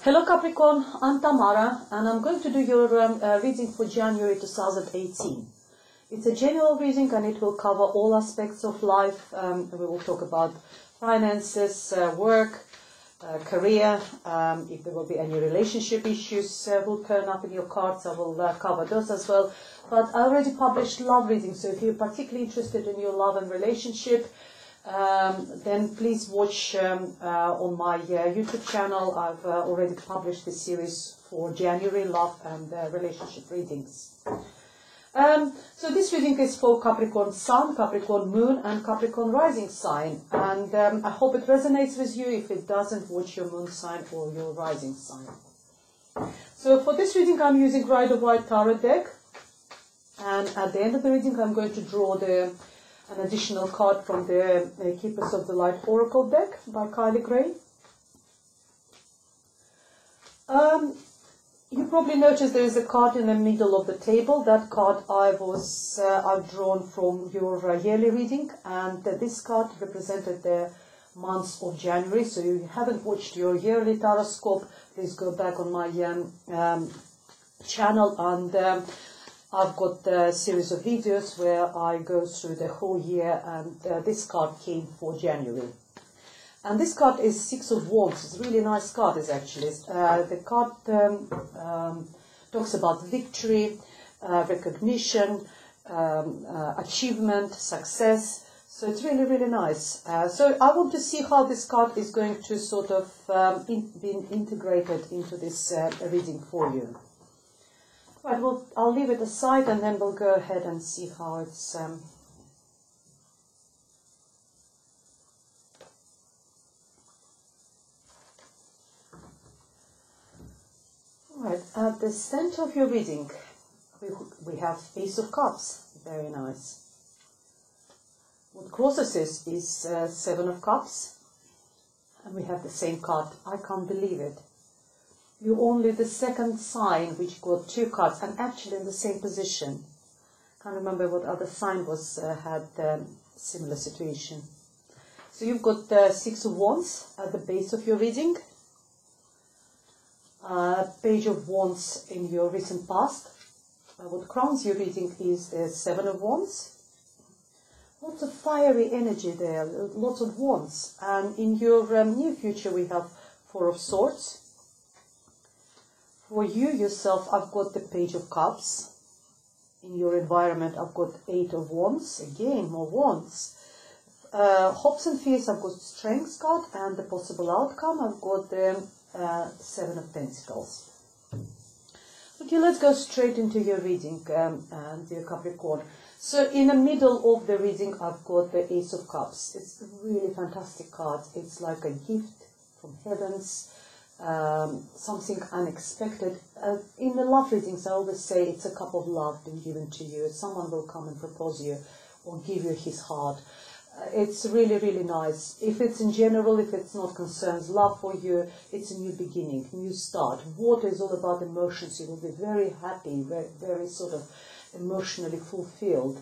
Hello Capricorn, I'm Tamara and I'm going to do your reading for January 2018. It's a general reading and it will cover all aspects of life. We will talk about finances, work, career. If there will be any relationship issues will turn up in your cards, I will cover those as well. But I already published love readings, so if you're particularly interested in your love and relationship, then please watch on my YouTube channel. I've already published this series for January love and relationship readings. So this reading is for Capricorn Sun, Capricorn Moon and Capricorn Rising sign, and I hope it resonates with you. If it doesn't, watch your Moon sign or your Rising sign. So for this reading I'm using Rider-Waite Tarot deck, and at the end of the reading I'm going to draw an additional card from the Keepers of the Light Oracle deck by Kylie Gray. You probably noticed there is a card in the middle of the table. That card I've drawn from your yearly reading, and this card represented the months of January. So if you haven't watched your yearly taroscope, please go back on my channel, and I've got a series of videos where I go through the whole year, and this card came for January. And this card is Six of Wands. It's a really nice card, actually. The card talks about victory, recognition, achievement, success. So it's really, really nice. So I want to see how this card is going to sort of be integrated into this reading for you. Right, well, I'll leave it aside and then we'll go ahead and see how it's... Right, at the center of your reading, we have Ace of Cups. Very nice. What crosses this is Seven of Cups. And we have the same card. I can't believe it. You're only the second sign which got two cards, and actually in the same position. Can't remember what other sign had similar situation. So you've got the Six of Wands at the base of your reading, Page of Wands in your recent past. What crowns your reading is the Seven of Wands. Lots of fiery energy there, lots of wands. And in your near future we have Four of Swords. For you yourself, I've got the Page of Cups. In your environment, I've got Eight of Wands. Again, more wands. Hopes and fears, I've got Strength card, and the possible outcome, I've got the Seven of Pentacles. Okay, let's go straight into your reading, dear Capricorn. So in the middle of the reading, I've got the Ace of Cups. It's a really fantastic card. It's like a gift from heavens. Something unexpected. In the love readings, I always say it's a cup of love being given to you. Someone will come and propose you or give you his heart. It's really, really nice. If it's in general, if it's not concerns love for you, it's a new beginning, new start. Water is all about emotions. You will be very happy, very, very sort of emotionally fulfilled,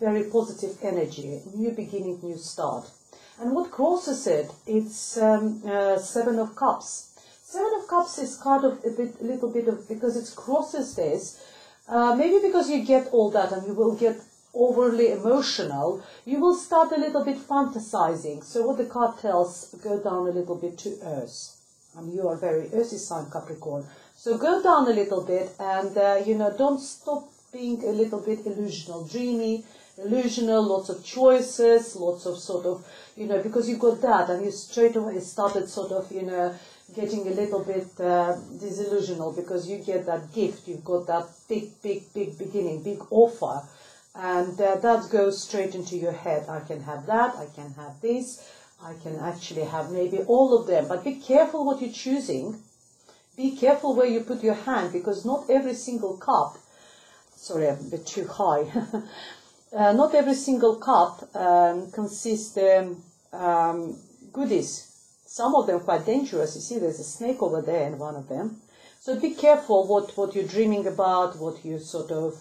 very positive energy, new beginning, new start. And what crosses it? It's Seven of Cups. Seven of Cups is kind of a little bit of, because it crosses this, maybe because you get all that and you will get overly emotional, you will start a little bit fantasizing. So what the card tells, go down a little bit to earth. And you are very earthy sign, Capricorn. So go down a little bit and, don't stop being a little bit illusional, dreamy, illusional, lots of choices, lots of sort of, because you got that and you straight away started sort of, getting a little bit disillusional because you get that gift, you've got that big beginning, big offer, and that goes straight into your head. I can have that, I can have this, I can actually have maybe all of them, but be careful what you're choosing, be careful where you put your hand, because not every single cup, sorry, I'm a bit too high, not every single cup consists goodies. Some of them quite dangerous. You see, there's a snake over there in one of them. So be careful what you're dreaming about, what you sort of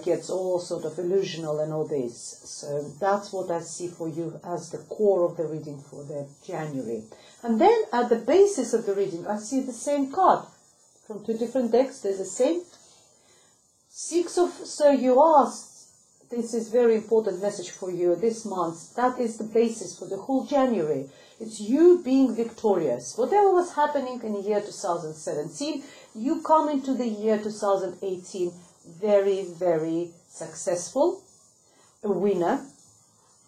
gets all sort of illusional and all this. So that's what I see for you as the core of the reading for the January. And then at the basis of the reading, I see the same card from two different decks. There's the same so you asked, this is very important message for you this month. That is the basis for the whole January. It's you being victorious. Whatever was happening in the year 2017, you come into the year 2018 very, very successful, a winner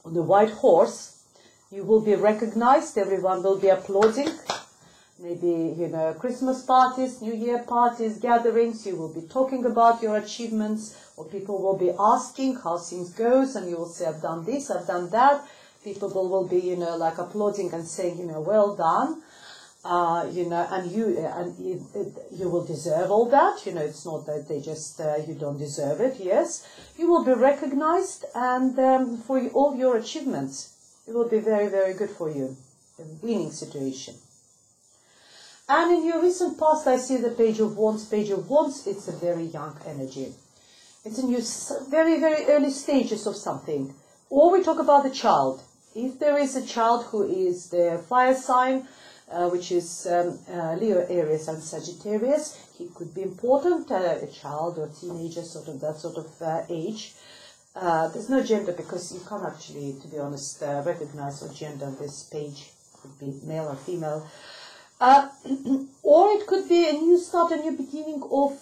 on the white horse. You will be recognized. Everyone will be applauding. Maybe, Christmas parties, New Year parties, gatherings. You will be talking about your achievements, or people will be asking how things goes, and you will say, I've done this, I've done that. People will be, like applauding and saying, well done. And you will deserve all that. It's not that they just, you don't deserve it. Yes, you will be recognized, and for all your achievements, it will be very, very good for you. A winning situation. And in your recent past, I see the Page of Wands. Page of Wands, it's a very young energy. It's in your very, very early stages of something. Or we talk about the child. If there is a child who is the fire sign, which is Leo, Aries and Sagittarius, he could be important, a child or teenager, that sort of age. There's no gender because you can't actually, to be honest, recognize what gender on this page. It could be male or female. Or it could be a new start, a new beginning of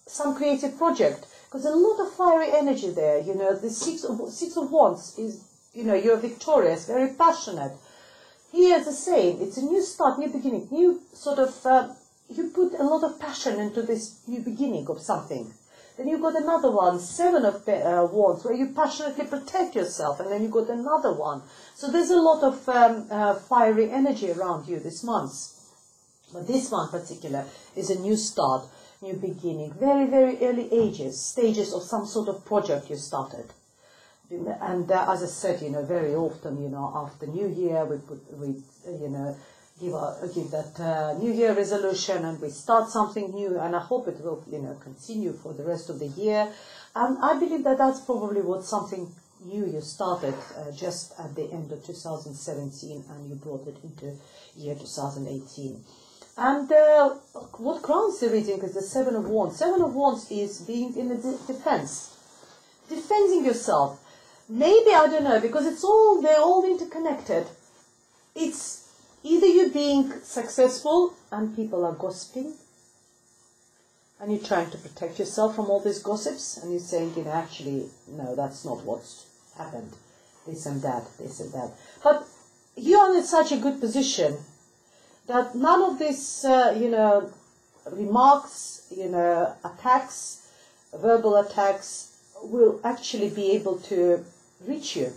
some creative project. Because a lot of fiery energy there, the Six of Wands is, you're victorious, very passionate. Here's the same, it's a new start, new beginning, new sort of, you put a lot of passion into this new beginning of something. Then you got another one, Seven of Wands, where you passionately protect yourself, and then you got another one. So there's a lot of fiery energy around you this month. But this one in particular is a new start, new beginning, very, very early stages of some sort of project you started. And as I said, very often, after New Year, we give that New Year resolution, and we start something new, and I hope it will, continue for the rest of the year. And I believe that that's probably what something new you started just at the end of 2017, and you brought it into year 2018. And what crowns the reading is the Seven of Wands. Seven of Wands is being in a defense, defending yourself. Maybe, I don't know, because they're all interconnected. It's either you being successful and people are gossiping, and you're trying to protect yourself from all these gossips, and you're saying, actually, no, that's not what's happened, this and that, this and that. But you're in such a good position that none of this, remarks, attacks, verbal attacks, will actually be able to reach you.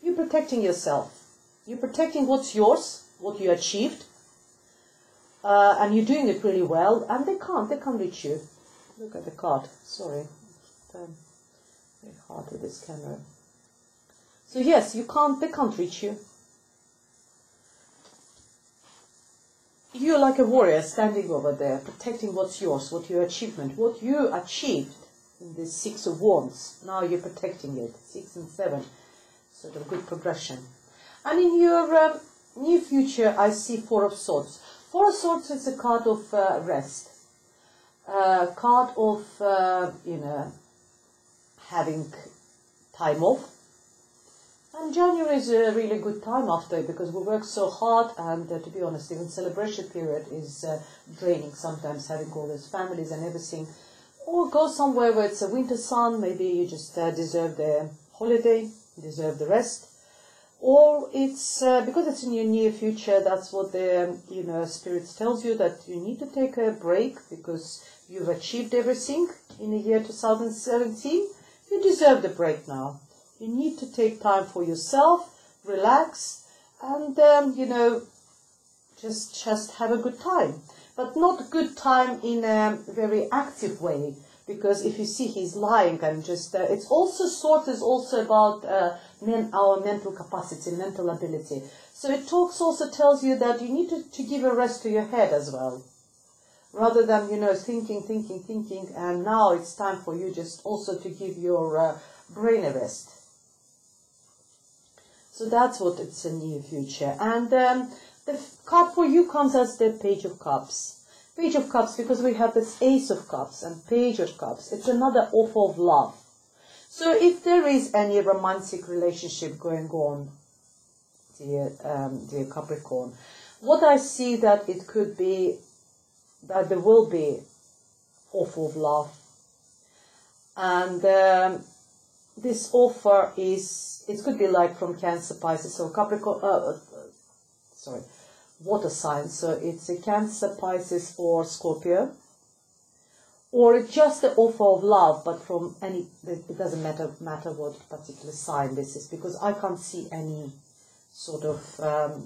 You're protecting yourself. You're protecting what's yours, what you achieved, and you're doing it really well, and they can't reach you. Look at the card. Sorry. Very hard with this camera. So yes, they can't reach you. You're like a warrior standing over there, protecting what's yours, what your achievement, what you achieved in the Six of Wands. Now you're protecting it. 6 and 7. Sort of good progression. And in your near future, I see Four of Swords. Four of Swords is a card of rest. Card of, having time off. And January is a really good time after, because we work so hard, and to be honest, even celebration period is draining sometimes, having all these families and everything. Or go somewhere where it's a winter sun, maybe you just deserve the holiday, deserve the rest. Or it's, because it's in your near future, that's what the, spirits tells you, that you need to take a break, because you've achieved everything in the year 2017. You deserve the break now. You need to take time for yourself, relax, and, just have a good time. But not a good time in a very active way, because if you see he's lying and just, it's also sort is also about our mental capacity, mental ability. So it also tells you that you need to give a rest to your head as well. rather than, thinking, and now it's time for you just also to give your brain a rest. So that's what it's a near future. And the card for you comes as the Page of Cups. Page of Cups, because we have this Ace of Cups and Page of Cups. It's another offer of love. So if there is any romantic relationship going on, dear Capricorn, what I see that it could be, that there will be offer of love. And this offer is, it could be like from Cancer, Pisces, or Capricorn, water signs. So it's a Cancer, Pisces, or Scorpio. Or it's just the offer of love, but from any, it doesn't matter what particular sign this is, because I can't see any sort of,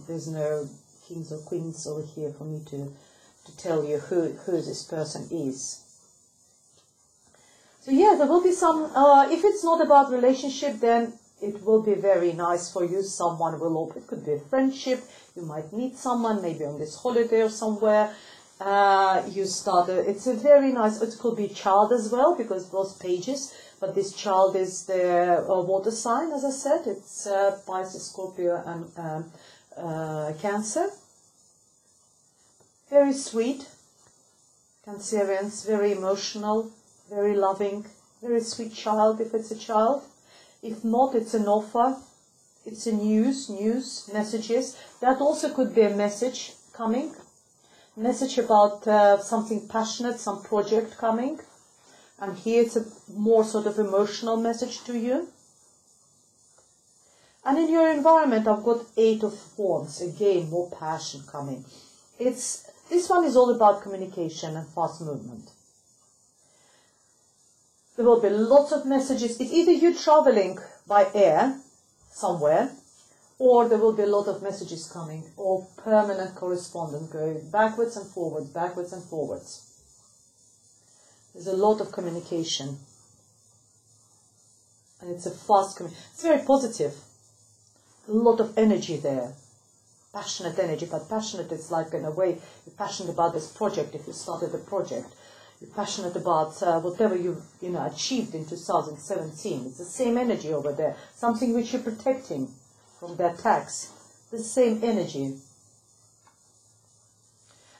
there's no kings or queens over here for me to tell you who this person is. So yeah, there will be some, if it's not about relationship, then it will be very nice for you. Someone will open, it could be a friendship, you might meet someone, maybe on this holiday or somewhere. You start, it's a very nice, it could be child as well, because both pages, but this child is the water sign, as I said. It's Pisces, Scorpio, and Cancer. Very sweet, Cancerians, very emotional, very loving, very sweet child if it's a child. If not, it's an offer, it's a news, messages. That also could be a message coming. Message about something passionate, some project coming. And here it's a more sort of emotional message to you. And in your environment, I've got 8 of Wands. Again, more passion coming. This one is all about communication and fast movement. There will be lots of messages. It's either you traveling by air somewhere, or there will be a lot of messages coming, or permanent correspondence going backwards and forwards, backwards and forwards. There's a lot of communication. And it's a fast communication. It's very positive. A lot of energy there. Passionate energy, but passionate is like, in a way, you're passionate about this project. If you started a project, you're passionate about whatever you achieved in 2017. It's the same energy over there. Something which you're protecting from the attacks. The same energy.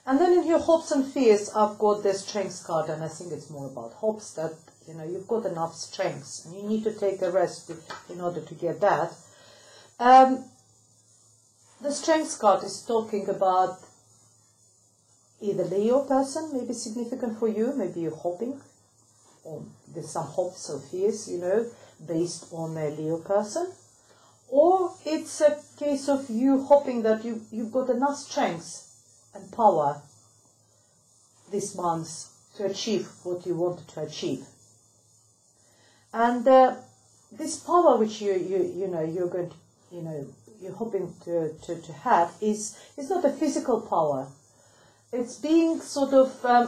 And then in your hopes and fears, I've got the strength card, and I think it's more about hopes that, you've got enough strength, and you need to take a rest in order to get that. The strength card is talking about either Leo person, maybe significant for you, maybe you're hoping, or there's some hopes or fears, based on a Leo person. Or it's a case of you hoping that you've got enough strength and power this month to achieve what you wanted to achieve. And this power which you're going to, you're hoping to have is not a physical power. It's being sort of, I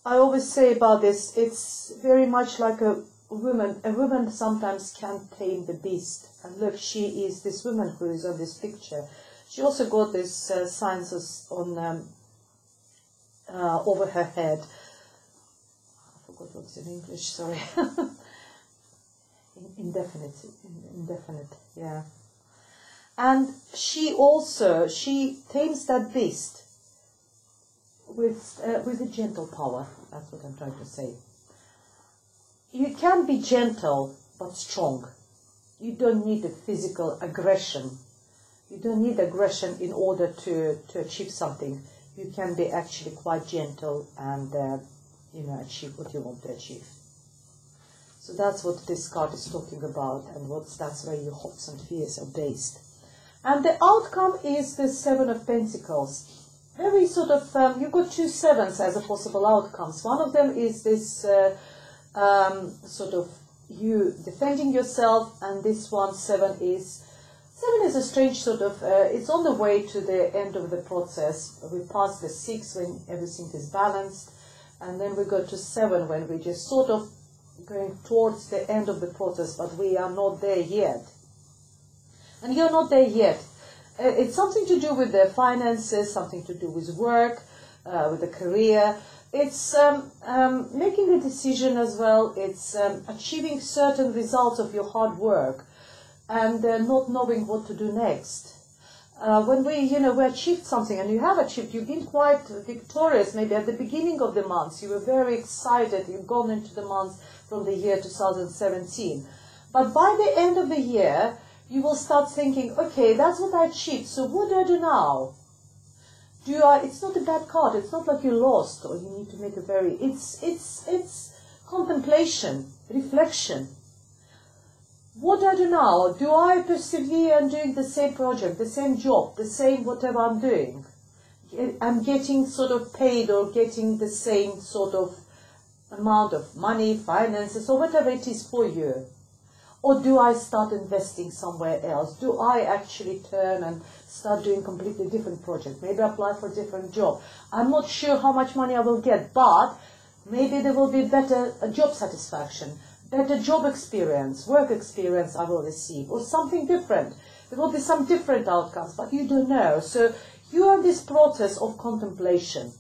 always say about this, it's very much like a woman. A woman sometimes can't tame the beast. And look, she is this woman who is on this picture. She also got this signs on over her head. I forgot what's in English, sorry. Indefinite, yeah. And she tames that beast with a gentle power. That's what I'm trying to say. You can be gentle but strong. You don't need a physical aggression. You don't need aggression in order to achieve something. You can be actually quite gentle and achieve what you want to achieve. So that's what this card is talking about, and that's where your hopes and fears are based. And the outcome is the 7 of Pentacles. Very sort of, you've got 2 sevens as a possible outcomes. One of them is this sort of you defending yourself, and this one, 7 is a strange sort of, it's on the way to the end of the process. We pass the 6 when everything is balanced, and then we go to 7 when we just sort of going towards the end of the process, but we are not there yet. And you're not there yet. It's something to do with the finances, something to do with work. with a career. It's making a decision as well. It's achieving certain results of your hard work and not knowing what to do next. When we achieved something, and you have achieved, you've been quite victorious. Maybe at the beginning of the month, you were very excited. You've gone into the month from the year 2017. But by the end of the year, you will start thinking, okay, that's what I achieved. So what do I do now? It's not a bad card. It's not like you lost or you need to make a it's contemplation, reflection. What do I do now? Do I persevere in doing the same project, the same job, the same whatever I'm doing? I'm getting sort of paid or getting the same sort of amount of money, finances, or whatever it is for you. Or do I start investing somewhere else? Do I actually turn and start doing completely different project? Maybe apply for a different job. I'm not sure how much money I will get, but maybe there will be better job satisfaction, better job experience, work experience I will receive, or something different. There will be some different outcomes, but you don't know. So you are in this process of contemplation.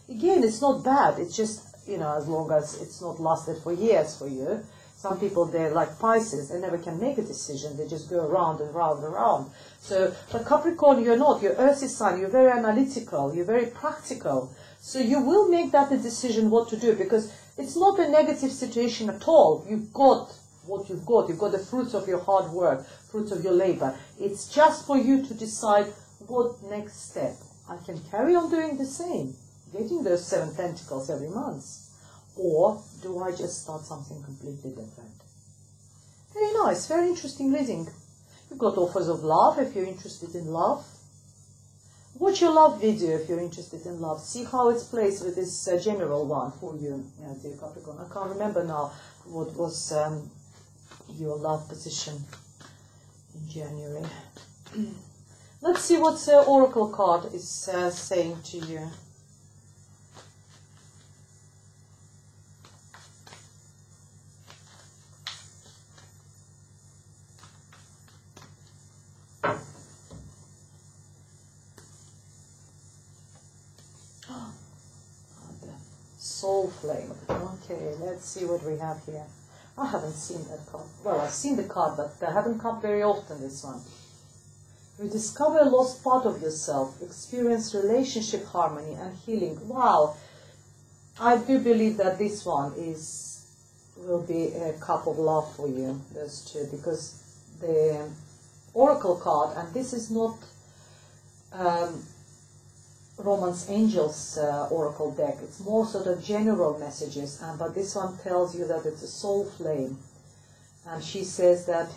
Again, it's not bad. It's just, as long as it's not lasted for years for you. Some people, they're like Pisces, they never can make a decision. They just go around and round and round. So, but Capricorn, you're not. You're earthy sign. You're very analytical. You're very practical. So you will make that a decision what to do, because it's not a negative situation at all. You've got what you've got. You've got the fruits of your hard work, fruits of your labor. It's just for you to decide what next step. I can carry on doing the same, getting those 7 pentacles every month. Or do I just start something completely different? Very nice, very interesting reading. You've got offers of love if you're interested in love. Watch your love video if you're interested in love. See how it's placed with this general one for you, dear Capricorn. I can't remember now what was your love position in January. Let's see what the Oracle card is saying to you. Soul flame. Okay, let's see what we have here. I haven't seen that card. Well, I've seen the card, but they haven't come very often, this one. You discover a lost part of yourself, experience relationship harmony and healing. Wow. I do believe that this one will be a cup of love for you, those two, because the Oracle card, and this is not Romance Angels Oracle deck. It's more sort of general messages, but this one tells you that it's a soul flame. And she says that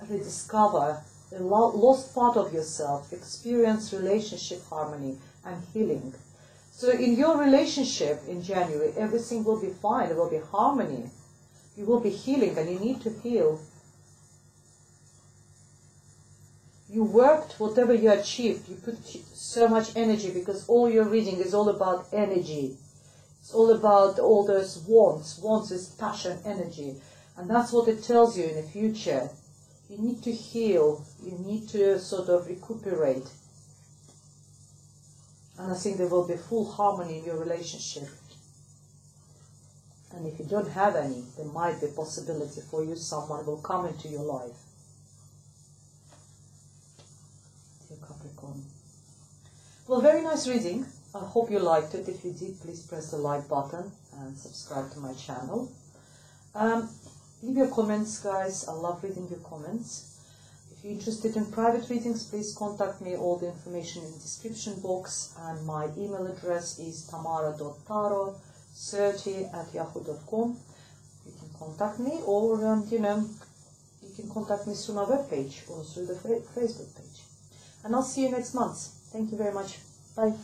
rediscover a lost part of yourself, experience relationship harmony and healing. So in your relationship in January, everything will be fine. There will be harmony. You will be healing, and you need to heal. You worked, whatever you achieved, you put so much energy, because all your reading is all about energy. It's all about all those wants. Wants is passion, energy. And that's what it tells you in the future. You need to heal. You need to sort of recuperate. And I think there will be full harmony in your relationship. And if you don't have any, there might be a possibility for you someone will come into your life. Capricorn. Well, very nice reading. I hope you liked it. If you did, please press the like button and subscribe to my channel. Leave your comments, guys. I love reading your comments. If you're interested in private readings, please contact me. All the information in the description box, and my email address is tamara.taro30@yahoo.com. You can contact me, or you can contact me through my webpage or through the Facebook page. And I'll see you next month. Thank you very much. Bye.